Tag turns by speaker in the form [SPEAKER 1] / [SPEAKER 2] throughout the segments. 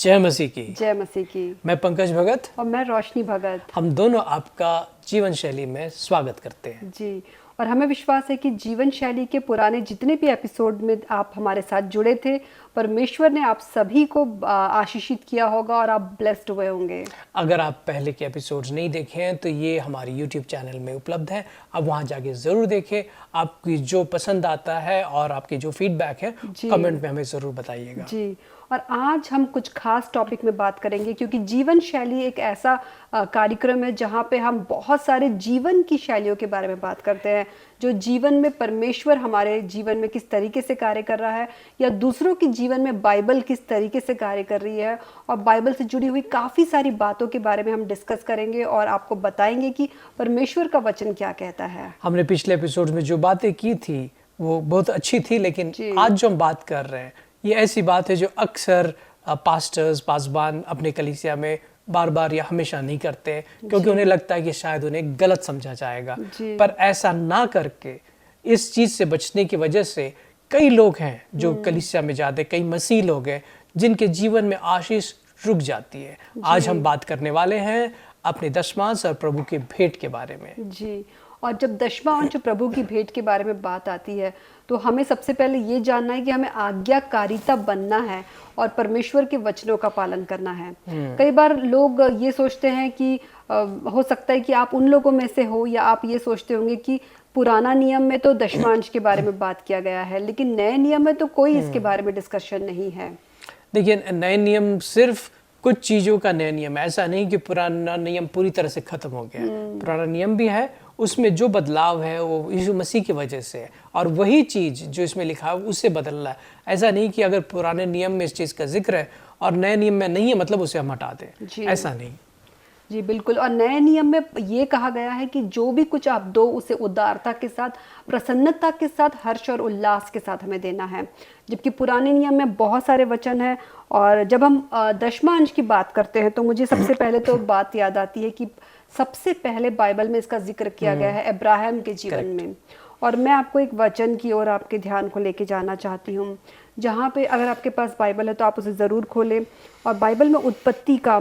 [SPEAKER 1] जय मसीह की।
[SPEAKER 2] जय मसीह की।
[SPEAKER 1] मैं पंकज भगत
[SPEAKER 2] और मैं रोशनी भगत।
[SPEAKER 1] हम दोनों आपका जीवन शैली में स्वागत करते हैं।
[SPEAKER 2] जी, और हमें विश्वास है कि जीवन शैली के पुराने जितने भी एपिसोड में आप हमारे साथ जुड़े थे, परमेश्वर ने आप सभी को आशीषित किया होगा और आप ब्लेस्ड हुए होंगे।
[SPEAKER 1] अगर आप पहले के एपिसोड्स नहीं देखे हैं तो ये हमारे यूट्यूब चैनल में उपलब्ध है, आप वहाँ जाके ज़रूर देखें। आपकी जो पसंद आता है और आपकी जो फीडबैक है कमेंट में हमें ज़रूर बताइएगा।
[SPEAKER 2] जी, और आज हम कुछ खास टॉपिक में बात करेंगे क्योंकि जीवन शैली एक ऐसा कार्यक्रम है जहाँ पे हम बहुत सारे जीवन की शैलियों के बारे में बात करते हैं, जो जीवन में परमेश्वर हमारे जीवन में किस तरीके से कार्य कर रहा है या दूसरों के जीवन में बाइबल किस तरीके से कार्य कर रही है, और बाइबल से जुड़ी हुई काफ़ी सारी बातों के बारे में हम डिस्कस करेंगे और आपको बताएंगे कि परमेश्वर का वचन क्या कहता है।
[SPEAKER 1] हमने पिछले एपिसोड में जो बातें की थी वो बहुत अच्छी थी, लेकिन आज जो हम बात कर रहे हैं ये ऐसी बात है जो अक्सर पास्टर्स पासबान अपने कलीसिया में बार बार या हमेशा नहीं करते, क्योंकि उन्हें लगता है कि शायद उन्हें गलत समझा जाएगा। पर ऐसा ना करके, इस चीज़ से बचने की वजह से कई लोग हैं जो कलीसिया में जाते, कई मसीह लोग हैं जिनके जीवन में आशीष रुक जाती है। आज हम बात करने वाले हैं अपने दशमांश और प्रभु की भेंट के बारे में।
[SPEAKER 2] जी, और जब दशमांश प्रभु की भेंट के बारे में बात आती है तो हमें सबसे पहले ये जानना है कि हमें आज्ञाकारिता बनना है और परमेश्वर के वचनों का पालन करना है। कई बार लोग ये सोचते हैं कि हो सकता है कि आप उन लोगों में से हो, या आप ये सोचते होंगे कि पुराना नियम में तो दशमांश के बारे में बात किया गया है, लेकिन नए नियम में तो कोई इसके बारे में डिस्कशन नहीं है। देखिए,
[SPEAKER 1] नए नियम सिर्फ कुछ चीज़ों का नया नियम है, ऐसा नहीं कि पुराना नियम पूरी तरह से खत्म हो गया। पुराना नियम भी है, उसमें जो बदलाव है वो यीशु मसीह की वजह से है, और वही चीज़ जो इसमें लिखा है उससे बदल रहा है। ऐसा नहीं कि अगर पुराने नियम में इस चीज़ का जिक्र है और नए नियम में नहीं है मतलब उसे हम हटा दें, ऐसा नहीं।
[SPEAKER 2] जी बिल्कुल, और नए नियम में ये कहा गया है कि जो भी कुछ आप दो उसे उदारता के साथ, प्रसन्नता के साथ, हर्ष और उल्लास के साथ हमें देना है, जबकि पुराने नियम में बहुत सारे वचन हैं। और जब हम दशमांश की बात करते हैं तो मुझे सबसे पहले तो बात याद आती है कि सबसे पहले बाइबल में इसका जिक्र किया गया है अब्राहम के जीवन में। और मैं आपको एक वचन की ओर आपके ध्यान को लेके जाना चाहती हूँ, जहाँ पे अगर आपके पास बाइबल है तो आप उसे ज़रूर खोलें। और बाइबल में उत्पत्ति का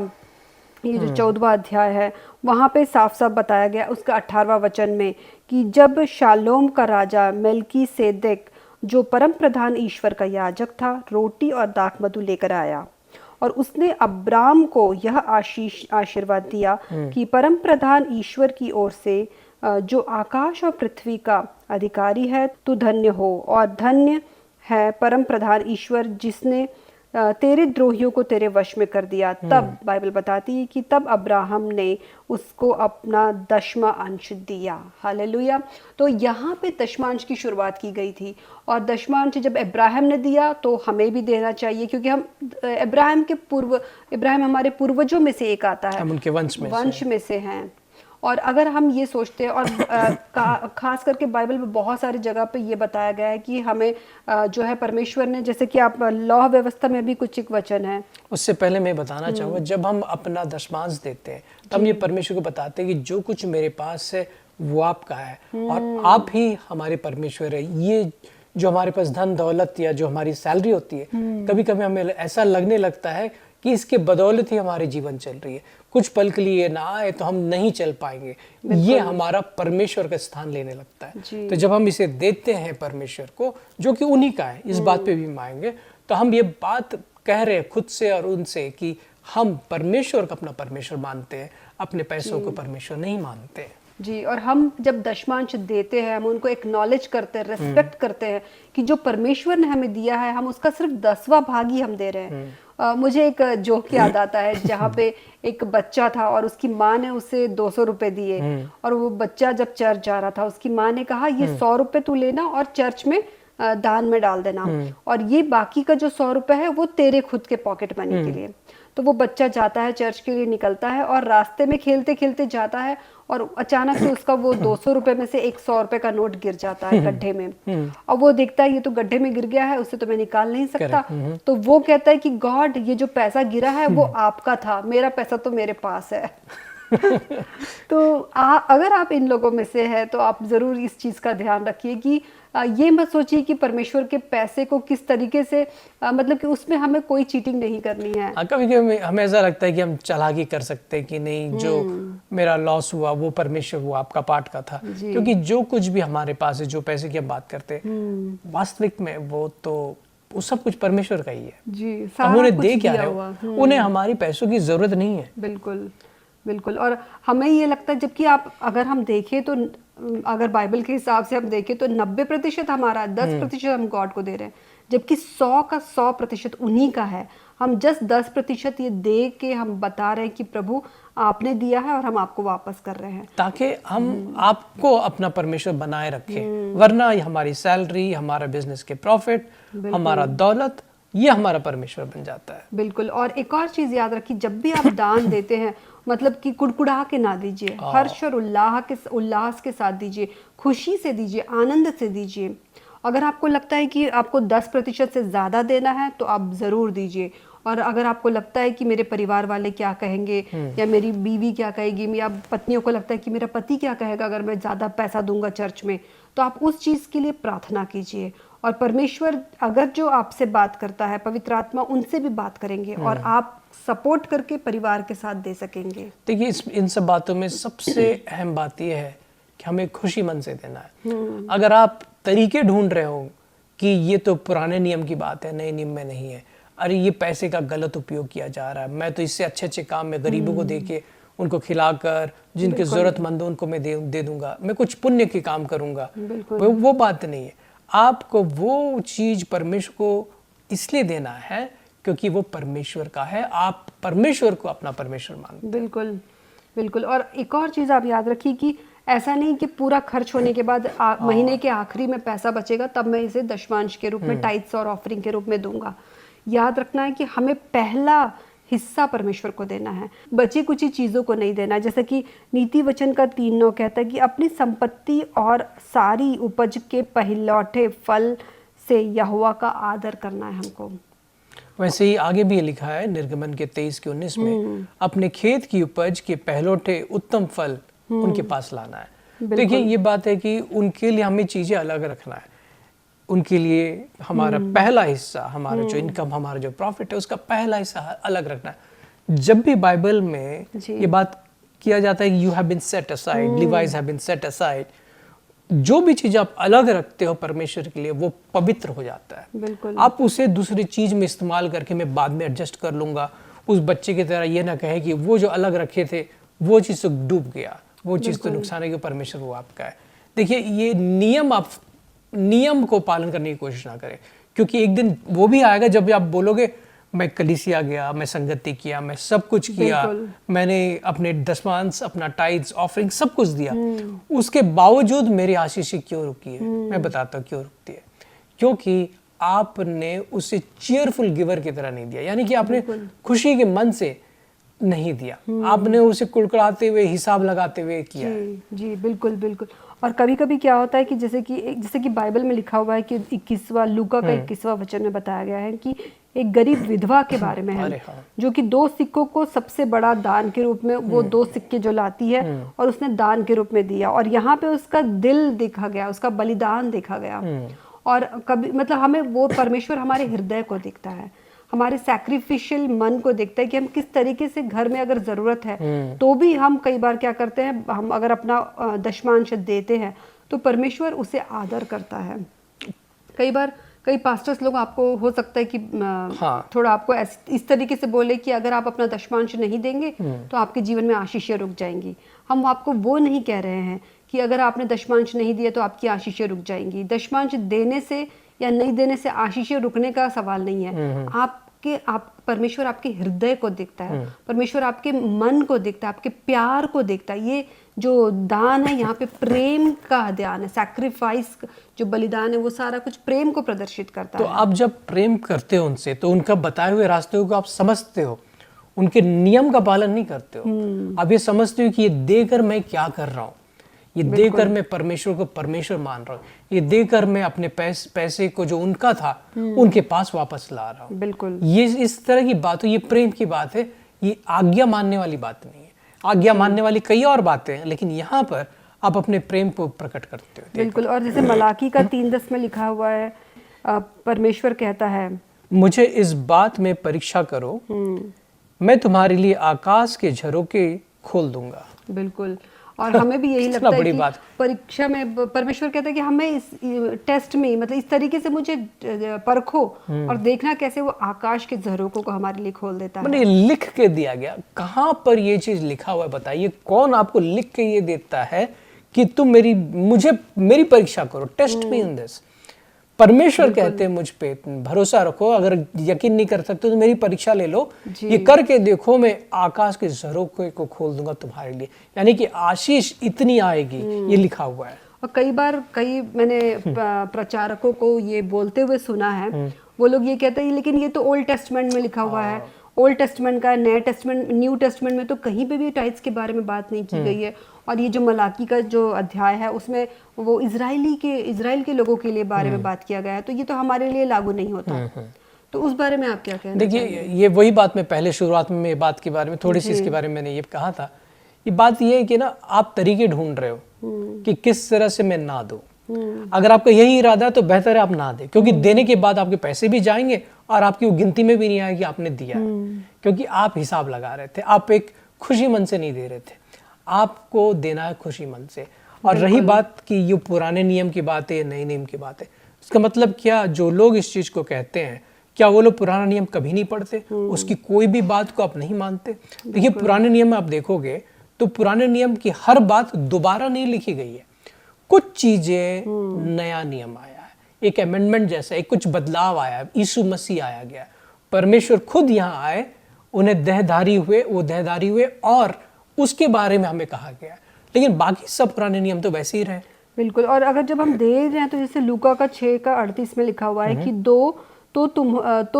[SPEAKER 2] ये जो 14वां अध्याय है वहाँ पे साफ साफ बताया गया उसका 18वां वचन में कि जब शालोम का राजा मेल्कीसेदेक, जो परम प्रधान ईश्वर का याजक था, रोटी और दाख मधु लेकर आया और उसने अब्राम को यह आशीर्वाद दिया कि परम प्रधान ईश्वर की ओर से जो आकाश और पृथ्वी का अधिकारी है, तू धन्य हो, और धन्य है परम प्रधान ईश्वर जिसने तेरे द्रोहियों को तेरे वश में कर दिया। तब बाइबल बताती है कि तब अब्राहम ने उसको अपना दशमा अंश दिया। हालेलुया। तो यहाँ पे दशमांश की शुरुआत की गई थी, और दशमांश जब अब्राहम ने दिया तो हमें भी देना चाहिए, क्योंकि हम अब्राहम हमारे पूर्वजों में से एक आता है,
[SPEAKER 1] हम उनके वंश
[SPEAKER 2] में से हैं। और अगर हम ये सोचते हैं, और खास करके बाइबल में बहुत सारी जगह पे ये बताया गया है कि हमें जो है परमेश्वर ने, जैसे कि आप लॉ व्यवस्था में भी कुछ एक वचन है।
[SPEAKER 1] उससे पहले मैं बताना चाहूँगा, जब हम अपना दशमांश देते हैं तब हम ये परमेश्वर को बताते हैं कि जो कुछ मेरे पास है वो आपका है और आप ही हमारे परमेश्वर है। ये जो हमारे पास धन दौलत या जो हमारी सैलरी होती है, कभी कभी हमें ऐसा लगने लगता है कि इसके बदौलत ही हमारे जीवन चल रही है, कुछ पल के लिए ना आए तो हम नहीं चल पाएंगे। ये हमारा परमेश्वर का स्थान लेने लगता है। तो जब हम इसे देते हैं परमेश्वर को, जो कि उन्हीं का है, इस बात पे भी हम आएंगे, तो हम ये बात कह रहे हैं खुद से और उनसे कि हम परमेश्वर को अपना परमेश्वर मानते हैं, अपने पैसों को परमेश्वर नहीं मानते।
[SPEAKER 2] जी, और हम जब दशमांश देते हैं हम उनको एक्नॉलेज करते हैं, रेस्पेक्ट करते हैं कि जो परमेश्वर ने हमें दिया है हम उसका सिर्फ 10वां भाग ही हम दे रहे हैं। मुझे एक जोक याद आता है, जहाँ पे एक बच्चा था और उसकी माँ ने उसे 200 रुपए दिए, और वो बच्चा जब चर्च जा रहा था उसकी माँ ने कहा ये 100 रुपए तू लेना और चर्च में दान में डाल देना, और ये बाकी का जो 100 रुपए है वो तेरे खुद के पॉकेट मनी के लिए। तो वो बच्चा जाता है, चर्च के लिए निकलता है, और रास्ते में खेलते खेलते जाता है और अचानक से उसका वो 200 रुपए में से एक 100 रुपए का नोट गिर जाता है गड्ढे में। और वो देखता है ये तो गड्ढे में गिर गया है, उसे तो मैं निकाल नहीं सकता। तो वो कहता है कि गॉड, ये जो पैसा गिरा है वो आपका था, मेरा पैसा तो मेरे पास है। तो अगर आप इन लोगों में से है तो आप ज़रूर इस चीज़ का ध्यान रखिए कि ये मत सोचिए कि परमेश्वर के पैसे को किस तरीके से मतलब कि उसमें हमें कोई चीटिंग नहीं करनी है।
[SPEAKER 1] कभी कभी हमें ऐसा लगता है कि हम चालाकी कर सकते हैं कि नहीं, जो मेरा लॉस हुआ वो परमेश्वर, वो आपका पार्ट का था। क्योंकि जो कुछ भी हमारे पास है, जो पैसे की हम बात करते हैं, वास्तविक में वो सब कुछ परमेश्वर का ही है
[SPEAKER 2] जी,
[SPEAKER 1] हम उन्हें दे क्या रहे हो, उन्हें हमारी पैसों की जरूरत नहीं है।
[SPEAKER 2] बिल्कुल बिल्कुल। और हमें ये लगता है, जबकि अगर हम देखें तो अगर बाइबल के हिसाब से हम देखें तो 90% हमारा, 10% हम गॉड को दे रहे हैं, जबकि 100 का 100% उन्हीं का है। हम जस्ट 10% ये दे के हम बता रहे हैं कि प्रभु आपने दिया है और हम आपको वापस कर रहे हैं,
[SPEAKER 1] ताकि हम आपको अपना परमेश्वर बनाए रखें। वरना हमारी सैलरी, हमारा बिजनेस के प्रॉफिट, हमारा दौलत, ये हमारा परमेश्वर बन जाता है।
[SPEAKER 2] बिल्कुल। और एक और चीज याद रखिए, जब भी आप दान देते हैं मतलब कि कुड़कुड़ा के ना दीजिए, हर्ष और उल्लास के साथ दीजिए, खुशी से दीजिए, आनंद से दीजिए। अगर आपको लगता है कि आपको 10% से ज़्यादा देना है तो आप ज़रूर दीजिए। और अगर आपको लगता है कि मेरे परिवार वाले क्या कहेंगे, या मेरी बीवी क्या कहेगी, या पत्नियों को लगता है कि मेरा पति क्या कहेगा अगर मैं ज़्यादा पैसा दूंगा चर्च में, तो आप उस चीज़ के लिए प्रार्थना कीजिए। और परमेश्वर अगर जो आपसे बात करता है, पवित्र आत्मा उनसे भी बात करेंगे और आप सपोर्ट करके परिवार के साथ दे सकेंगे।
[SPEAKER 1] देखिए, इन सब बातों में सबसे अहम बात यह है कि हमें खुशी मन से देना है। अगर आप तरीके ढूंढ रहे हो कि ये तो पुराने नियम की बात है, नए नियम में नहीं है, अरे ये पैसे का गलत उपयोग किया जा रहा है, मैं तो इससे अच्छे अच्छे काम में गरीबों को देके उनको खिलाकर, जिनके जरूरतमंद हो उनको मैं दे दूंगा, मैं कुछ पुण्य के काम करूंगा, वो बात नहीं है। आपको वो चीज परमेश्वर को इसलिए देना है क्योंकि वो परमेश्वर का है, आप परमेश्वर को अपना परमेश्वर मानते।
[SPEAKER 2] बिल्कुल बिल्कुल। और एक और चीज़ आप याद रखिए कि ऐसा नहीं कि पूरा खर्च होने के बाद महीने के आखिरी में पैसा बचेगा तब मैं इसे दशमांश के रूप में, टाइट्स और ऑफरिंग के रूप में दूंगा। याद रखना है कि हमें पहला हिस्सा परमेश्वर को देना है, बची कुछ चीज़ों को नहीं देना। जैसे कि नीति वचन का 3:9 कहता है कि अपनी संपत्ति और सारी उपज के पहलौठे फल से यहोवा का आदर करना है हमको।
[SPEAKER 1] वैसे ही आगे भी लिखा है निर्गमन के 23:19 में, अपने खेत की उपज के पहलौठे उत्तम फल उनके पास लाना है। देखिए, ये बात है कि उनके लिए हमें चीजें अलग रखना है। उनके लिए हमारा पहला हिस्सा, हमारा जो इनकम, हमारा जो प्रॉफिट है, उसका पहला हिस्सा अलग रखना है। जब भी बाइबल में ये बात किया जाता है कि you have been set aside, likewise have been set aside, जो भी चीज आप अलग रखते हो परमेश्वर के लिए वो पवित्र हो जाता है।
[SPEAKER 2] बिल्कुल।
[SPEAKER 1] आप उसे दूसरी चीज में इस्तेमाल करके मैं बाद में एडजस्ट कर लूंगा। उस बच्चे की तरह ये ना कहे कि वो जो अलग रखे थे वो चीज तो डूब गया, वो चीज तो नुकसान है, कि परमेश्वर वो आपका है। देखिए, ये नियम को पालन करने की कोशिश ना करें, क्योंकि एक दिन वो भी आएगा जब आप बोलोगे मैं कलीसिया गया, मैं संगति किया, मैं सब कुछ किया, मैंने अपने दशमांश, अपना टाइट्स, ऑफरिंग सब कुछ दिया, उसके बावजूद मेरी आशीष क्यों रुकी है? मैं बताता हूँ क्यों रुकती है। क्योंकि आपने उसे चीयरफुल गिवर की तरह नहीं दिया, यानी कि आपने खुशी के मन से नहीं दिया, आपने उसे कुड़कुड़ाते हुए, हिसाब लगाते हुए किया।
[SPEAKER 2] जी बिल्कुल बिल्कुल। और कभी कभी क्या होता है कि जैसे कि बाइबल में लिखा हुआ है कि 21वां लूका का 21वां वचन में बताया गया है कि एक गरीब विधवा के बारे में है, जो कि 2 सिक्कों को सबसे बड़ा दान के रूप में, वो 2 सिक्के जो लाती है और उसने दान के रूप में दिया, और यहाँ पे उसका दिल देखा गया, उसका बलिदान देखा गया। और कभी मतलब हमें वो परमेश्वर हमारे हृदय को देखता है, हमारे सैक्रिफिशियल मन को देखता है कि हम किस तरीके से घर में अगर ज़रूरत है तो भी हम कई बार क्या करते हैं, हम अगर अपना दशमांश देते हैं तो परमेश्वर उसे आदर करता है। कई बार कई पास्टर्स लोग, आपको हो सकता है कि थोड़ा आपको इस तरीके से बोले कि अगर आप अपना दशमांश नहीं देंगे तो आपके जीवन में आशीषें रुक जाएंगी। हम आपको वो नहीं कह रहे हैं कि अगर आपने दशमांश नहीं दिया तो आपकी आशीषें रुक जाएंगी। दशमांश देने से या नहीं देने से आशीषें रुकने का सवाल नहीं है। परमेश्वर आपके हृदय को देखता है, परमेश्वर आपके मन को देखता है, आपके प्यार को देखता है। ये जो दान है यहाँ पे प्रेम का ध्यान है, सैक्रिफाइस, जो बलिदान है वो सारा कुछ प्रेम को प्रदर्शित करता है।
[SPEAKER 1] तो आप जब प्रेम करते हो उनसे, तो उनका बताए हुए रास्ते को आप समझते हो, उनके नियम का पालन नहीं करते हो। आप ये समझते हो कि ये देकर मैं क्या कर रहा हूँ, ये देकर मैं परमेश्वर को परमेश्वर मान रहा हूँ, ये देकर मैं अपने पैसे को जो उनका था उनके पास वापस ला रहा हूँ।
[SPEAKER 2] बिल्कुल,
[SPEAKER 1] ये इस तरह की बात हो, ये प्रेम की बात है, ये आज्ञा मानने वाली बात नहीं है। आज्ञा मानने वाली कई और बातें हैं, लेकिन यहाँ पर आप अपने प्रेम को प्रकट करते हो।
[SPEAKER 2] बिल्कुल। और जैसे मलाकी का 3:10 में लिखा हुआ है, परमेश्वर कहता है,
[SPEAKER 1] मुझे इस बात में परीक्षा करो, मैं तुम्हारे लिए आकाश के झरोके खोल दूंगा।
[SPEAKER 2] बिल्कुल। और हमें भी यही लगता है
[SPEAKER 1] बड़ी
[SPEAKER 2] कि
[SPEAKER 1] बात।
[SPEAKER 2] परीक्षा में परमेश्वर कहता है कि हमें इस टेस्ट में, मतलब इस तरीके से मुझे परखो और देखना कैसे वो आकाश के झरोकों को हमारे लिए खोल देता है।
[SPEAKER 1] मैंने लिख के दिया गया, कहाँ पर ये चीज लिखा हुआ है बताइए? कौन आपको लिख के ये देता है कि तुम मेरी परीक्षा करो, टेस्ट मी इन दिस। परमेश्वर कहते हैं मुझ पे भरोसा रखो, अगर यकीन नहीं कर सकते तो मेरी परीक्षा ले लो, ये करके देखो, मैं आकाश के झरोखे को खोल दूंगा तुम्हारे लिए। यानी कि आशीष इतनी आएगी, ये लिखा हुआ है।
[SPEAKER 2] और कई मैंने प्रचारकों को ये बोलते हुए सुना है, वो लोग ये कहते हैं लेकिन ये तो ओल्ड टेस्टमेंट में लिखा हुआ है, ओल्ड टेस्टमेंट का, न्यू टेस्टमेंट में तो कहीं पे भी टाइट्स के बारे में बात नहीं की गई है। और ये जो मलाकी का जो अध्याय है उसमें वो इजराइल के लोगों के लिए बारे में बात किया गया है, तो ये तो हमारे लिए लागू नहीं होता। तो उस बारे में आप क्या कहना
[SPEAKER 1] देखिए, ये वही बात मैं पहले शुरुआत में बात के बारे में थोड़ी सी इसके बारे में मैंने ये कहा था। ये बात ये है कि ना, आप तरीके ढूंढ रहे हो कि किस तरह से मैं ना दूं। अगर आपका यही इरादा है तो बेहतर है आप ना दें, क्योंकि देने के बाद आपके पैसे भी जाएंगे और आपकी वो गिनती में भी नहीं आएगी आपने दिया है, क्योंकि आप हिसाब लगा रहे थे, आप एक खुशी मन से नहीं दे रहे थे। आपको देना है खुशी मन से। और रही बात कि ये पुराने नियम की बात है या नए नियम की बात है, इसका मतलब क्या जो लोग इस चीज को कहते हैं, क्या वो लोग पुराना नियम कभी नहीं पढ़ते? उसकी कोई भी बात को आप नहीं मानते? देखिए, पुराने नियम में आप देखोगे तो पुराने नियम की हर बात दोबारा नहीं लिखी गई है। कुछ चीजें नया नियम आया है, एक अमेंडमेंट जैसा, एक कुछ बदलाव आया है, यीशु मसीह आया गया, परमेश्वर खुद यहाँ आए, उन्हें देहधारी हुए और उसके बारे में हमें कहा गया। लेकिन बाकी सब पुराने नियम तो वैसे ही रहे।
[SPEAKER 2] बिल्कुल। और अगर जब हम दे रहे हैं तो जैसे लूका का 6:38 में लिखा हुआ है कि दो तो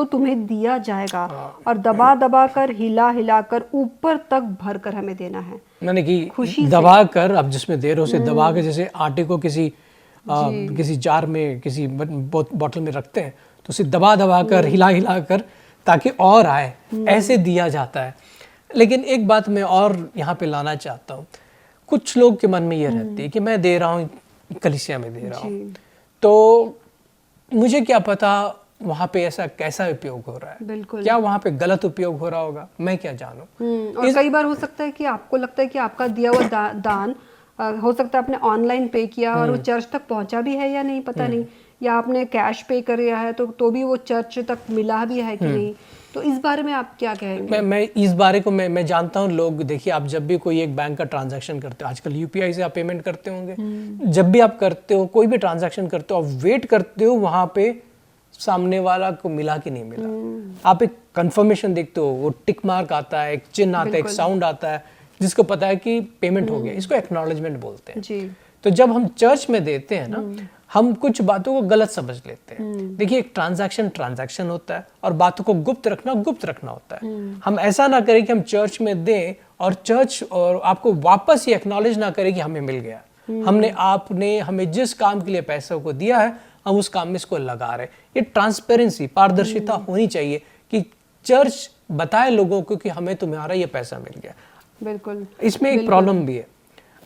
[SPEAKER 2] तुम्हें दिया जाएगा और दबा दबा कर, हिला हिला कर, ऊपर तक भर कर हमें देना है।
[SPEAKER 1] मैंने कि दबा कर, अब जिसमें दे रहे हो उसे दबा के, जैसे आटे को किसी जार में, किसी बोतल में रखते हैं तो उसे दबा दबा कर, हिला हिला कर, ताकि और आए, ऐसे दिया जाता है। लेकिन एक बात मैं और यहाँ पे लाना चाहता हूँ, कुछ लोग के मन में ये रहती है कि मैं दे रहा हूँ, कलीसिया में दे रहा हूँ, तो मुझे क्या पता वहाँ पे ऐसा कैसा उपयोग हो रहा है,
[SPEAKER 2] बिल्कुल।
[SPEAKER 1] क्या वहाँ पे गलत उपयोग हो रहा होगा, मैं क्या जानूं।
[SPEAKER 2] और कई बार हो सकता है कि आपको लगता है कि आपका दिया हुआ दान हो सकता है आपने ऑनलाइन पे किया और वो चर्च तक पहुंचा भी है या नहीं, पता नहीं, या आपने कैश पे कर दिया है तो भी वो चर्च तक मिला भी है कि नहीं। तो इस बारे में आप क्या कहेंगे?
[SPEAKER 1] मैं इस बारे को मैं जानता हूँ। लोग, देखिए, आप जब भी कोई एक बैंक का ट्रांजैक्शन करते हो, आजकल यूपीआई से आप पेमेंट करते होंगे, जब भी आप करते हो, कोई भी ट्रांजैक्शन करते हो, आप वेट करते हो वहाँ पे सामने वाला को मिला कि नहीं मिला। आप एक कंफर्मेशन देखते हो, वो टिक मार्क आता है, एक चिन्ह आता है, एक साउंड आता है, जिसको पता है कि पेमेंट हो गया। इसको एक्नॉलेजमेंट बोलते हैं जी। तो जब हम चर्च में देते हैं ना, हम कुछ बातों को गलत समझ लेते हैं। देखिए, एक ट्रांजैक्शन होता है और बातों को गुप्त रखना होता है। हम ऐसा ना करें कि हम चर्च में दें और चर्च और आपको वापस ये एक्नॉलेज ना करे कि हमें मिल गया। आपने हमें जिस काम के लिए पैसों को दिया है, हम उस काम में इसको लगा रहे। ये ट्रांसपेरेंसी, पारदर्शिता होनी चाहिए कि चर्च बताए लोगों को कि हमें तुम्हारा ये पैसा मिल गया।
[SPEAKER 2] बिल्कुल।
[SPEAKER 1] इसमें एक प्रॉब्लम भी है,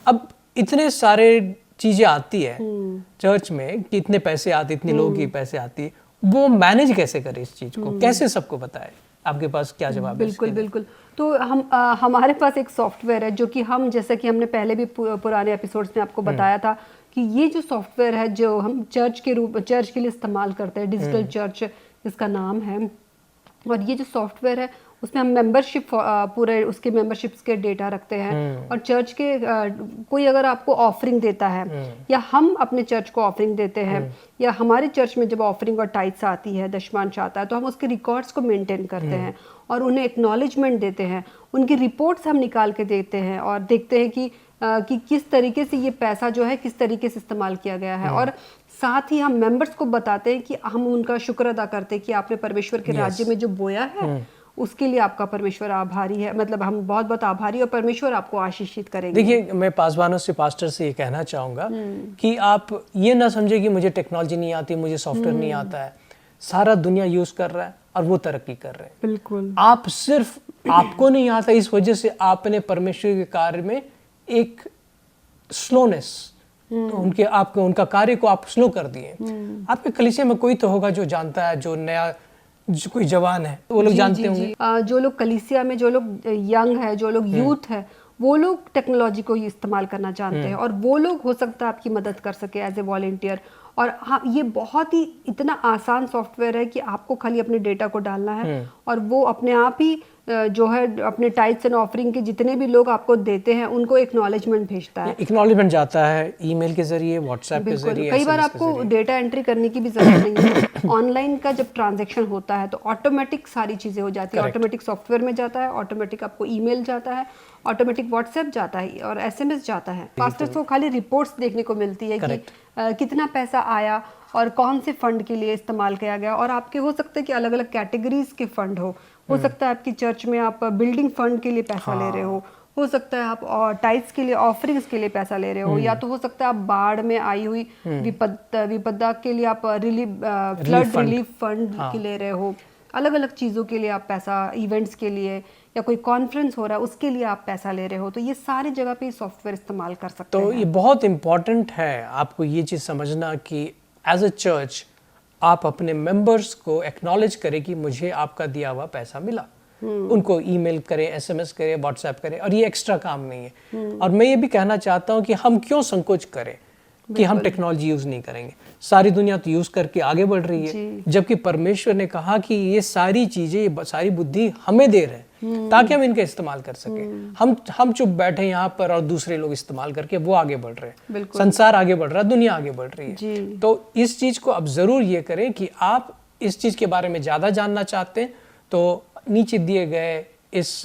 [SPEAKER 1] अब इतने सारे चीजें आती है चर्च में कि इतने पैसे आते, इतने लोगों की पैसे आती है, वो मैनेज कैसे करे इस चीज को, कैसे सबको बताए? आपके पास क्या जवाब है?
[SPEAKER 2] बिल्कुल। तो हमारे पास एक सॉफ्टवेयर है जो कि हम, जैसा कि हमने पहले भी पुराने एपिसोड्स में आपको बताया था कि ये जो सॉफ्टवेयर है जो हम चर्च के लिए इस्तेमाल करते हैं, डिजिटल चर्च इसका नाम है, और ये जो सॉफ्टवेयर है उसमें हम मेंबरशिप पूरे उसके मेंबरशिप्स के डेटा रखते हैं। और चर्च के कोई अगर आपको ऑफरिंग देता है या हम अपने चर्च को ऑफरिंग देते हैं या हमारे चर्च में जब ऑफरिंग और टाइट्स आती है, दशमांश आता है, तो हम उसके रिकॉर्ड्स को मेंटेन करते हैं और उन्हें एक्नॉलेजमेंट देते हैं, उनकी रिपोर्ट्स हम निकाल के देते हैं और देखते हैं कि किस तरीके से ये पैसा जो है किस तरीके से इस्तेमाल किया गया है। और साथ ही हम मेंबर्स को बताते हैं कि हम उनका शुक्र अदा करते हैं कि आपने परमेश्वर के राज्य में जो बोया है उसके लिए आपका परमेश्वर आभारी है, मतलब हम बहुत बहुत आभारी, और परमेश्वर आपको आशीषित करेंगे।
[SPEAKER 1] देखिए, मैं पासवानों से, पास्टर से ये कहना चाहूँगा कि आप ये ना समझे कि मुझे टेक्नोलॉजी नहीं आती, मुझे सॉफ्टवेयर नहीं आता है। सारा दुनिया यूज कर रहा है और वो तरक्की कर रहे हैं।
[SPEAKER 2] बिल्कुल।
[SPEAKER 1] आप सिर्फ आपको नहीं आता, इस वजह से आपने परमेश्वर के कार्य में एक स्लोनेस, तो उनके आपके उनका कार्य को आप स्लो कर दिए। आपके कलीसिया में कोई तो होगा जो जानता है, जो नया जो कोई जवान है, तो वो लोग जानते होंगे।
[SPEAKER 2] जो लोग कलीसिया में, जो लोग यंग है, जो लोग यूथ है, वो लोग टेक्नोलॉजी को ही इस्तेमाल करना जानते हैं, और वो लोग हो सकता है आपकी मदद कर सके एज ए वॉलंटियर। और हाँ, ये बहुत ही इतना आसान सॉफ्टवेयर है कि आपको खाली अपने डेटा को डालना है, और वो अपने आप ही जो है अपने टाइप्स एंड ऑफरिंग के जितने भी लोग आपको देते हैं उनको एक्नॉलेजमेंट भेजता है।
[SPEAKER 1] एक्नॉलेजमेंट जाता है ईमेल के जरिए, व्हाट्सएप के जरिए।
[SPEAKER 2] कई बार आपको डेटा एंट्री करने की भी जरूरत नहीं है। ऑनलाइन का जब ट्रांजैक्शन होता है तो ऑटोमेटिक सारी चीजें हो जाती है, ऑटोमेटिक सॉफ्टवेयर में जाता है, ऑटोमेटिक आपको ईमेल जाता है, ऑटोमेटिक व्हाट्सएप जाता है और एसएमएस जाता है। पास्टर्स को खाली रिपोर्ट्स देखने को मिलती है कि कितना पैसा आया और कौन से फंड के लिए इस्तेमाल किया गया। और आपके हो सकता है कि अलग अलग कैटेगरीज के फंड हो सकता है आपकी चर्च में आप बिल्डिंग फंड के लिए पैसा ले रहे हो सकता है आप टाइट्स के लिए, ऑफरिंग्स के लिए पैसा ले रहे हो, या तो हो सकता है आप बाढ़ में आई हुई विपदा के लिए आप फ्लड रिलीफ फंड के ले रहे हो। अलग अलग चीज़ों के लिए आप पैसा, इवेंट्स के लिए या कोई कॉन्फ्रेंस हो रहा है उसके लिए आप पैसा ले रहे हो, तो ये सारी जगह पे सॉफ्टवेयर इस्तेमाल कर सकते हैं।
[SPEAKER 1] तो ये बहुत इम्पोर्टेंट है आपको ये चीज़ समझना कि एज अ चर्च आप अपने मेंबर्स को एक्नॉलेज करें कि मुझे आपका दिया हुआ पैसा मिला। उनको ईमेल करें, एसएमएस करें, व्हाट्सएप करें, और ये एक्स्ट्रा काम नहीं है। और मैं ये भी कहना चाहता हूँ कि हम क्यों संकोच करें कि हम टेक्नोलॉजी यूज नहीं करेंगे। सारी दुनिया तो यूज करके आगे बढ़ रही है, जबकि परमेश्वर ने कहा कि ये सारी चीजें, ये सारी बुद्धि हमें दे रहे हैं ताकि हम इनका इस्तेमाल कर सके। हम चुप बैठे यहाँ पर और दूसरे लोग इस्तेमाल करके वो आगे बढ़ रहे हैं, संसार आगे बढ़ रहा है, दुनिया आगे बढ़ रही है। तो इस चीज को अब जरूर ये करें कि आप इस चीज के बारे में ज्यादा जानना चाहते हैं तो नीचे दिए गए इस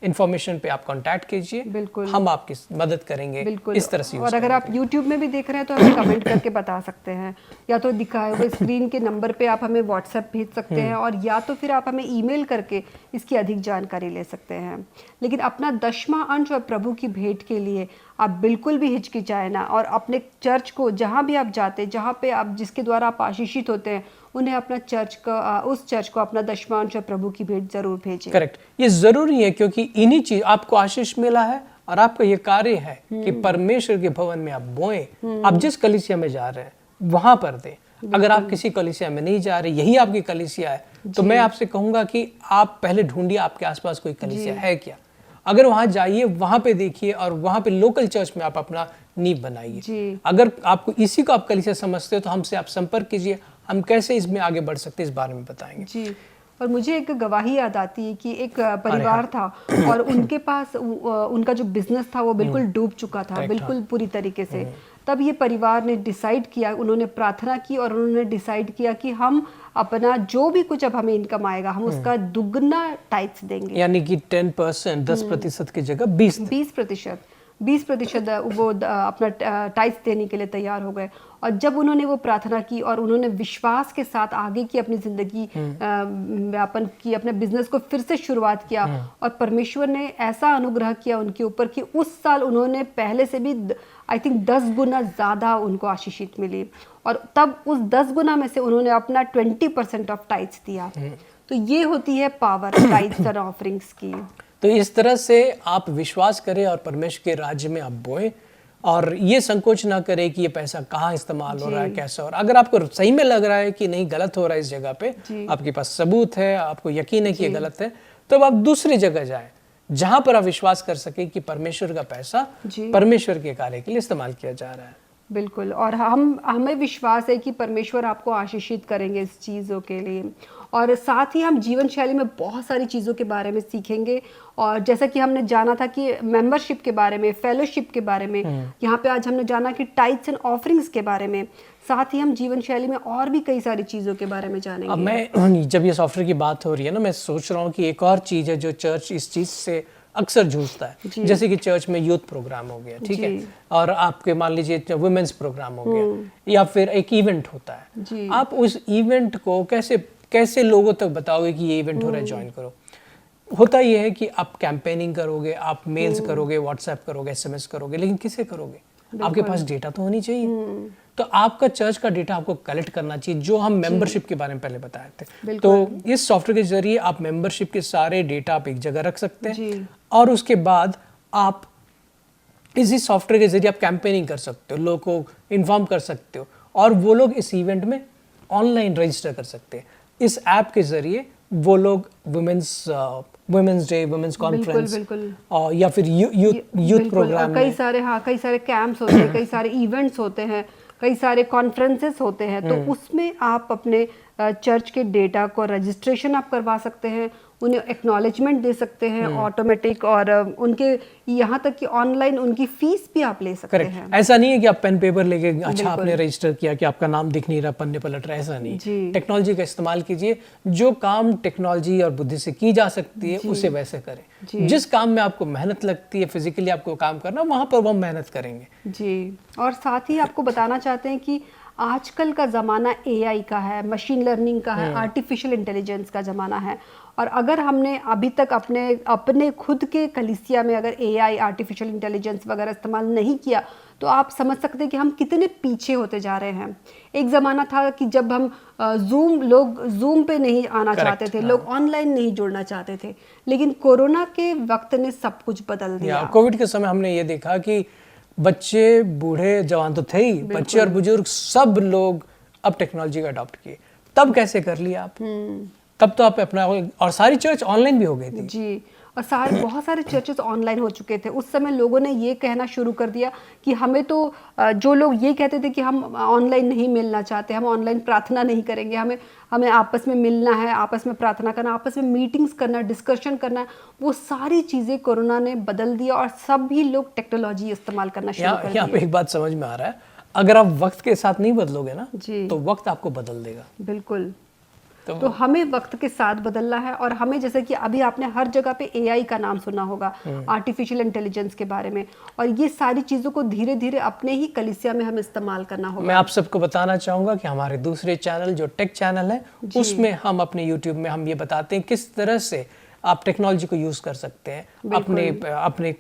[SPEAKER 1] इंफॉर्मेशन पे आप कांटेक्ट कीजिए, हम आपकी मदद करेंगे इस तरह से।
[SPEAKER 2] और अगर आप YouTube में भी देख रहे हैं तो हमें कमेंट करके बता सकते हैं, या तो दिखाए हुए स्क्रीन के नंबर पे आप हमें व्हाट्सएप भेज सकते हैं, और या तो फिर आप हमें ईमेल करके इसकी अधिक जानकारी ले सकते हैं। लेकिन अपना 10वां अंश और प्रभु की भेंट के लिए आप बिल्कुल भी हिचकिचाए ना, और अपने चर्च को जहाँ भी आप जाते, जहाँ पे आप जिसके द्वारा आप आशीषित होते हैं, उन्हें अपना उस चर्च को अपना 10वां अंश और प्रभु की भेंट जरूर भेजें।
[SPEAKER 1] करेक्ट, ये जरूरी है क्योंकि इन्हीं चीज आपको आशीष मिला है, और आपका ये कार्य है कि परमेश्वर के भवन में आप बोएं। आप जिस कलीसिया में जा रहे हैं वहां पर दें। अगर आप किसी कलीसिया में नहीं जा रहे, यही आपकी कलीसिया है, तो मैं आपसे कहूंगा कि आप पहले ढूंढिए आपके आसपास कोई कलीसिया है क्या। अगर वहां जाइए, वहां पे देखिए, और वहां पे लोकल चर्च में आप अपना नींव बनाइए। अगर आपको इसी को आप कलीसिया समझते हो तो हमसे आप संपर्क कीजिए, हम कैसे इसमें आगे बढ़ सकते हैं इस बारे में बताएंगे।
[SPEAKER 2] जी, और मुझे एक गवाही याद आती है कि एक परिवार था और उनके पास उनका जो बिजनेस था वो बिल्कुल डूब चुका था, बिल्कुल पूरी तरीके से। तब ये परिवार ने डिसाइड किया, उन्होंने प्रार्थना की और उन्होंने डिसाइड किया कि हम अपना जो भी कुछ अब हमें इनकम आएगा हम उसका दुगना टाइप्स देंगे,
[SPEAKER 1] यानी कि 10%, 10% की जगह
[SPEAKER 2] 20% वो अपना टाइप्स देने के लिए तैयार हो गए। और जब उन्होंने वो प्रार्थना की और उन्होंने विश्वास के साथ आगे की अपनी जिंदगी व्यापन की, अपने बिजनेस को फिर से शुरुआत किया, और परमेश्वर ने ऐसा अनुग्रह किया उनके ऊपर कि उस साल उन्होंने पहले से भी आई थिंक 10 गुना ज़्यादा उनको आशीषित मिली। और तब उस 10 गुना में से उन्होंने अपना 20% ऑफ टाइट्स दिया। तो ये होती है पावर टाइट्स और ऑफरिंग्स की।
[SPEAKER 1] तो इस तरह से आप विश्वास करें और परमेश्वर के राज्य में आप बोएं, और ये संकोच ना करें कि ये पैसा कहाँ इस्तेमाल हो रहा है, कैसा हो रहा है। अगर आपको सही में लग रहा है कि नहीं गलत हो रहा है इस जगह पे, आपके पास सबूत है, आपको यकीन है कि ये गलत है, तो अब आप दूसरी जगह जाएं जहां पर आप विश्वास कर सके कि परमेश्वर का पैसा परमेश्वर के कार्य के लिए इस्तेमाल किया जा रहा है।
[SPEAKER 2] बिल्कुल, और हमें विश्वास है कि परमेश्वर आपको आशीषित करेंगे इस चीज़ों के लिए। और साथ ही हम जीवन शैली में बहुत सारी चीज़ों के बारे में सीखेंगे, और जैसा कि हमने जाना था कि मेंबरशिप के बारे में, फेलोशिप के बारे में, यहाँ पे आज हमने जाना कि टाइट्स एंड ऑफरिंग्स के बारे में। साथ ही हम जीवन शैली में और भी कई सारी चीज़ों के बारे में जानेंगे।
[SPEAKER 1] अब मैं जब ये सॉफ्टवेयर की बात हो रही है ना, मैं सोच रहा हूँ कि एक और चीज़ है जो चर्च इस चीज़ से अक्सर जूझता है, जैसे कि चर्च में यूथ प्रोग्राम हो गया, ठीक है, और आपके मान लीजिए वुमेन्स प्रोग्राम हो गया, या फिर एक इवेंट होता है। आप उस इवेंट को कैसे लोगों तक बताओगे कि ये इवेंट हो रहा है, ज्वाइन करो। होता ये है कि आप कैंपेनिंग करोगे, आप मेल्स करोगे, व्हाट्सएप करोगे, एसएमएस करोगे, लेकिन किसे करोगे? आपके पास डेटा तो होनी चाहिए। तो आपका चर्च का डेटा आपको कलेक्ट करना चाहिए, जो हम मेंबरशिप के बारे में पहले बताए थे। तो इस सॉफ्टवेयर के जरिए आप मेंबरशिप के सारे डेटा आप एक जगह रख सकते हैं, और उसके बाद आप इसी सॉफ्टवेयर के जरिए आप कैंपेनिंग कर सकते हो, लोगों को इन्फॉर्म कर सकते हो और वो लोग इस इवेंट में ऑनलाइन रजिस्टर कर सकते हैं। इस ऐप के जरिए वो लोग वुमेन्स डे, वुमेन्स कॉन्फ्रेंस या फिर यूथ प्रोग्राम,
[SPEAKER 2] कई सारे कैंप्स होते हैं, कई सारे इवेंट्स होते हैं, कई सारे कॉन्फ्रेंसेस होते हैं, तो उसमें आप अपने चर्च के डेटा को रजिस्ट्रेशन आप करवा सकते हैं, उन्हें एक्नॉलेजमेंट दे सकते हैं ऑटोमेटिक, और उनके यहाँ तक कि ऑनलाइन उनकी फीस भी आप ले सकते हैं।
[SPEAKER 1] ऐसा नहीं है कि आप पेन पेपर लेके अच्छा आपने रजिस्टर किया कि आपका नाम दिख नहीं रहा, पन्ने पलट रहा, ऐसा नहीं। टेक्नोलॉजी का इस्तेमाल कीजिए, जो काम टेक्नोलॉजी और बुद्धि से की जा सकती है उसे वैसे करें। जिस काम में आपको मेहनत लगती है, फिजिकली आपको काम करना, वहां पर वो मेहनत करेंगे
[SPEAKER 2] जी। और साथ ही आपको बताना चाहते हैं कि आजकल का ज़माना एआई का है, मशीन लर्निंग का है, आर्टिफिशियल इंटेलिजेंस का ज़माना है, और अगर हमने अभी तक अपने खुद के कलीसिया में अगर एआई, आर्टिफिशियल इंटेलिजेंस वगैरह इस्तेमाल नहीं किया, तो आप समझ सकते हैं कि हम कितने पीछे होते जा रहे हैं। एक ज़माना था कि जब हम लोग जूम पे नहीं आना चाहते थे, लोग ऑनलाइन नहीं जुड़ना चाहते थे, लेकिन कोरोना के वक्त ने सब कुछ बदल दिया।
[SPEAKER 1] कोविड के समय हमने ये देखा कि बच्चे, बूढ़े, जवान तो थे ही, बच्चे और बुजुर्ग सब लोग अब टेक्नोलॉजी का अडॉप्ट किए। तब कैसे कर लिया आप? तब तो आप अपना, और सारी चर्च ऑनलाइन भी हो गई थी
[SPEAKER 2] जी, और बहुत सारे चर्चेस ऑनलाइन हो चुके थे। उस समय लोगों ने ये कहना शुरू कर दिया कि हमें तो, जो लोग ये कहते थे कि हम ऑनलाइन नहीं मिलना चाहते, हम ऑनलाइन प्रार्थना नहीं करेंगे, हमें आपस में मिलना है, आपस में प्रार्थना करना, आपस में मीटिंग्स करना, डिस्कशन करना, वो सारी चीज़ें कोरोना ने बदल दिया और सभी लोग टेक्नोलॉजी इस्तेमाल करना शुरू कर दिया।
[SPEAKER 1] यहाँ पे एक बात समझ में आ रहा है, अगर आप वक्त के साथ नहीं बदलोगे ना तो वक्त आपको बदल देगा।
[SPEAKER 2] बिल्कुल। तो हमें वक्त के साथ बदलना है, और हमें, जैसे कि अभी आपने हर जगह पे एआई का नाम सुना होगा, आर्टिफिशियल इंटेलिजेंस के बारे में, और ये सारी चीज़ों को धीरे धीरे अपने ही कलीसिया में हमें इस्तेमाल करना होगा।
[SPEAKER 1] मैं आप सबको बताना चाहूँगा कि हमारे दूसरे चैनल जो टेक चैनल है, उसमें हम अपने यूट्यूब में हम ये बताते हैं किस तरह से आप टेक्नोलॉजी को यूज़ कर सकते हैं अपने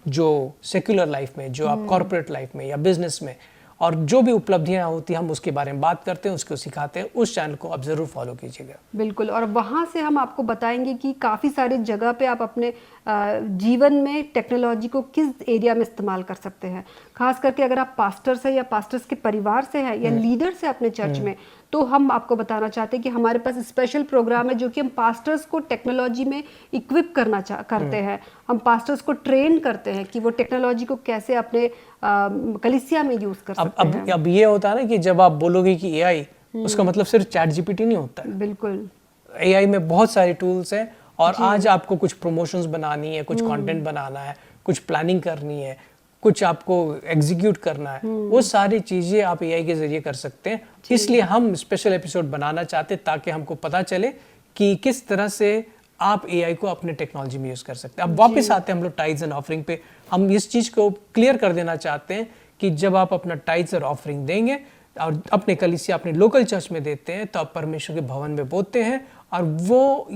[SPEAKER 1] जो सेक्युलर लाइफ में, जो आप कॉर्पोरेट लाइफ में या बिजनेस में, और जो भी उपलब्धियां होती हैं हम उसके बारे में बात करते हैं, उसको सिखाते हैं। उस चैनल को आप ज़रूर फॉलो कीजिएगा।
[SPEAKER 2] बिल्कुल, और वहाँ से हम आपको बताएंगे कि काफ़ी सारी जगह पे आप अपने जीवन में टेक्नोलॉजी को किस एरिया में इस्तेमाल कर सकते हैं। खास करके अगर आप पास्टर से या पास्टर्स के परिवार से हैं या लीडर से अपने चर्च में, तो हम आपको बताना चाहते हैं कि हमारे पास स्पेशल प्रोग्राम है जो कि हम पास्टर्स को टेक्नोलॉजी में इक्विप करते हैं। हम पास्टर्स को ट्रेन करते हैं कि वो टेक्नोलॉजी को कैसे अपने कलीसिया में यूज़ कर सकते हैं।
[SPEAKER 1] अब ये होता है ना कि जब आप बोलोगे कि एआई, उसका मतलब सिर्फ चैट जीपीटी नहीं होता है।
[SPEAKER 2] बिल्कुल,
[SPEAKER 1] एआई में बहुत सारे टूल्स हैं, और आज आपको कुछ प्रमोशंस बनानी है, कुछ कंटेंट बनाना है, कुछ प्लानिंग करनी है, कुछ आपको एग्जीक्यूट करना है, वो सारी चीज़ें आप एआई के जरिए कर सकते हैं। इसलिए हम स्पेशल एपिसोड बनाना चाहते हैं ताकि हमको पता चले कि किस तरह से आप एआई को अपने टेक्नोलॉजी में यूज़ कर सकते हैं। अब वापस आते हैं हम लोग टाइड्स एंड ऑफरिंग पे। हम इस चीज़ को क्लियर कर देना चाहते हैं कि जब आप अपना टाइड्स और ऑफरिंग देंगे और अपने कलीसिया, अपने लोकल चर्च में देते हैं, तो आप परमेश्वर के भवन में बोते हैं, और वो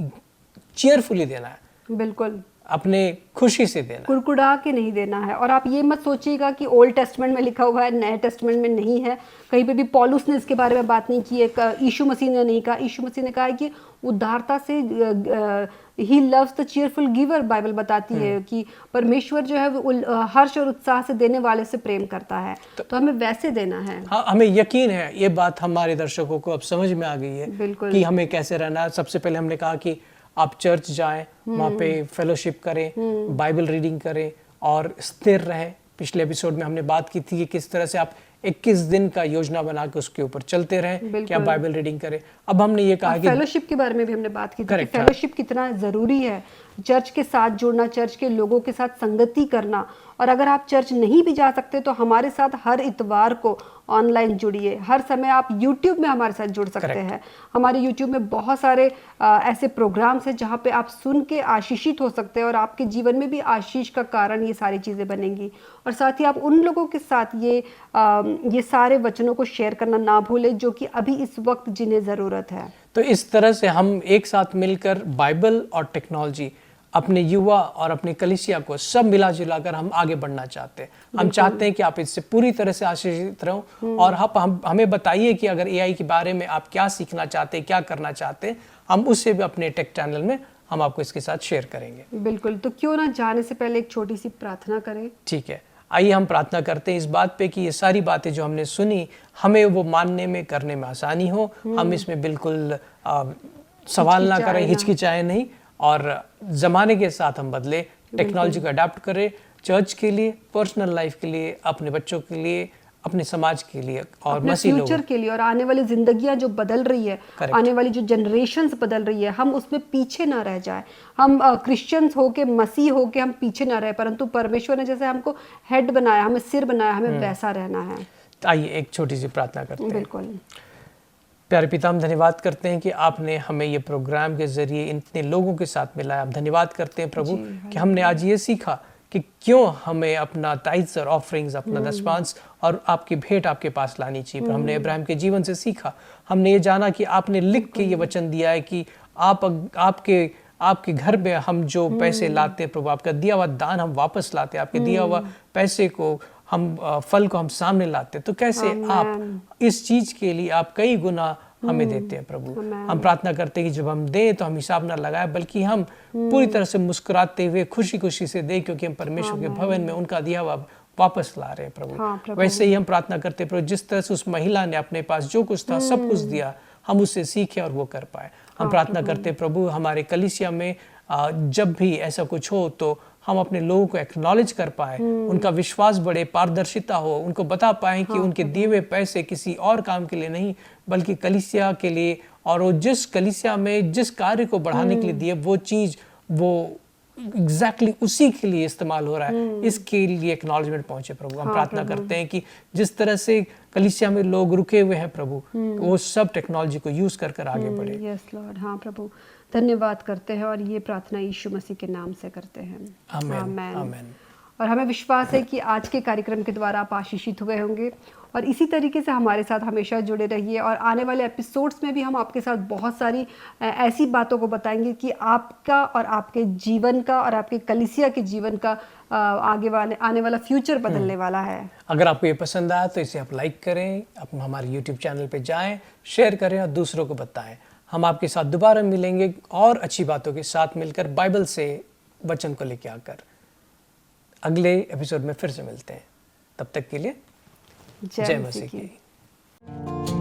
[SPEAKER 1] चीयरफुली देना है।
[SPEAKER 2] बिल्कुल,
[SPEAKER 1] अपने खुशी से देना,
[SPEAKER 2] कुड़कुड़ा के नहीं देना है। और आप ये मत सोचिएगा कि ओल्ड टेस्टमेंट में लिखा हुआ है, नए टेस्टमेंट में नहीं है। कहीं पे भी पौलुस ने इसके बारे में बात नहीं की है, यीशु मसीह ने नहीं कहा। यीशु मसीह ने कहा है कि उदारता से he loves the cheerful giver. Bible बताती है कि परमेश्वर जो है वो हर्ष और उत्साह से देने वाले से प्रेम करता है, तो हमें वैसे देना है।
[SPEAKER 1] हाँ, हमें यकीन है ये बात हमारे दर्शकों को अब समझ में आ गई है कि हमें कैसे रहना है। सबसे पहले हमने कहा कि आप चर्च जाएं, वहाँ पे फेलोशिप करें, बाइबल रीडिंग करें और स्थिर रहें। पिछले एपिसोड में हमने बात की थी कि किस तरह से आप 21 दिन का योजना बना के उसके ऊपर चलते रहें, क्या बाइबल रीडिंग करें। अब हमने ये कहा कि
[SPEAKER 2] फेलोशिप के बारे में भी हमने बात की थी कि फेलोशिप कितना ज़रूरी है, चर्च के साथ जुड़ना, चर्च के लोगों के साथ संगति करना। और अगर आप चर्च नहीं भी जा सकते तो हमारे साथ हर इतवार को ऑनलाइन जुड़िए। हर समय आप YouTube में हमारे साथ जुड़ सकते हैं। हमारे YouTube में बहुत सारे ऐसे प्रोग्राम्स हैं जहाँ पे आप सुन के आशीषित हो सकते हैं, और आपके जीवन में भी आशीष का कारण ये सारी चीज़ें बनेंगी। और साथ ही आप उन लोगों के साथ ये सारे वचनों को शेयर करना ना भूलें जो कि अभी इस वक्त जिन्हें ज़रूरत है।
[SPEAKER 1] तो इस तरह से हम एक साथ मिलकर बाइबल और टेक्नोलॉजी, अपने युवा और अपने कलीसिया को सब मिला जुला कर हम आगे बढ़ना चाहते हैं। हम चाहते हैं कि आप इससे पूरी तरह से आशीषित रहो, और हमें बताइए कि अगर एआई के बारे में आप क्या सीखना चाहते हैं, क्या करना चाहते हैं, हम उससे भी अपने टेक चैनल में हम आपको इसके साथ शेयर करेंगे।
[SPEAKER 2] बिल्कुल, तो क्यों ना जाने से पहले एक छोटी सी प्रार्थना करें।
[SPEAKER 1] ठीक है, आइए हम प्रार्थना करते हैं इस बात पे कि ये सारी बातें जो हमने सुनी हमें वो मानने में करने में आसानी हो, हम इसमें बिल्कुल सवाल ना करें, हिचकिचाएं नहीं, और ज़माने के साथ हम बदले, टेक्नोलॉजी को अडाप्ट करें चर्च के लिए, पर्सनल लाइफ के लिए, अपने बच्चों के लिए, अपने समाज के लिए और मसीह लोगों
[SPEAKER 2] फ्यूचर के लिए, और आने वाली जिंदगियां जो बदल रही है, आने वाली जो जनरेशन्स बदल रही है, हम उसमें पीछे ना रह जाए। हम क्रिश्चियंस होके, मसीह होके हम पीछे ना रहे, परंतु परमेश्वर ने जैसे हमको हेड बनाया, हमें सिर बनाया, हमें वैसा रहना है।
[SPEAKER 1] तो आइए एक छोटी सी प्रार्थना करते हैं।
[SPEAKER 2] बिल्कुल।
[SPEAKER 1] प्यारे पिता, हम धन्यवाद करते हैं कि आपने हमें ये प्रोग्राम के जरिए इतने लोगों के साथ मिलाया। हम धन्यवाद करते हैं प्रभु कि हमने आज ये सीखा कि क्यों हमें अपना टाइट्स और ऑफरिंग्स, अपना दशमांश और आपकी भेंट आपके पास लानी चाहिए। पर हमने इब्राहिम के जीवन से सीखा, हमने ये जाना कि आपने लिख के ये वचन दिया है कि आपके घर में हम जो पैसे लाते हैं प्रभु, आपका दिया हुआ दान हम वापस लाते हैं, आपके दिया हुआ पैसे को हम फल को हम सामने लाते हैं। तो कैसे आप इस चीज के लिए आप कई गुना हमें देते हैं प्रभु। हम प्रार्थना करते हैं कि जब हम दें तो हम हिसाब ना लगाए, बल्कि हम पूरी तरह से मुस्कुराते हुए खुशी खुशी से दें, क्योंकि हम परमेश्वर के भवन में उनका दिया हुआ वापस ला रहे हैं प्रभु। वैसे ही हम प्रार्थना करते हैं प्रभु, जिस तरह से उस महिला ने अपने पास जो कुछ था सब कुछ दिया, हम उससे सीखे और वो कर पाए। हम प्रार्थना करते हैं प्रभु, हमारे कलीसिया में जब भी ऐसा कुछ हो तो हम अपने लोगों को एक्नॉलेज कर पाए, उनका विश्वास बढ़े, पारदर्शिता हो, उनको बता पाए कि उनके दिए हुए पैसे किसी और काम के लिए नहीं बल्कि कलीसिया के लिए, और वो जिस कलीसिया में जिस कार्य को बढ़ाने के लिए दिए वो चीज वो एग्जैक्टली उसी के लिए इस्तेमाल हो रहा है, इसके लिए एक्नॉलेजमेंट पहुंचे प्रभु। हम प्रार्थना करते हैं कि जिस तरह से कलीसिया में लोग रुके हुए हैं प्रभु, वो सब टेक्नोलॉजी को यूज कर आगे बढ़े।
[SPEAKER 2] Yes Lord. हाँ प्रभु, धन्यवाद करते हैं और ये प्रार्थना यीशु मसीह के नाम से करते हैं।
[SPEAKER 1] आमीन, आमीन।
[SPEAKER 2] और हमें विश्वास है कि आज के कार्यक्रम के द्वारा आप आशीषित हुए होंगे, और इसी तरीके से हमारे साथ हमेशा जुड़े रहिए, और आने वाले एपिसोड्स में भी हम आपके साथ बहुत सारी ऐसी बातों को बताएंगे कि आपका और आपके जीवन का और आपके कलीसिया के जीवन का आने वाला फ्यूचर बदलने वाला है।
[SPEAKER 1] अगर आपको ये पसंद आया तो इसे आप लाइक करें, आप हमारे यूट्यूब चैनल पे जाएं, शेयर करें और दूसरों को बताएं। हम आपके साथ दोबारा मिलेंगे और अच्छी बातों के साथ मिलकर, बाइबल से वचन को लेके आकर। अगले एपिसोड में फिर से मिलते हैं, तब तक के लिए जय मसीह की।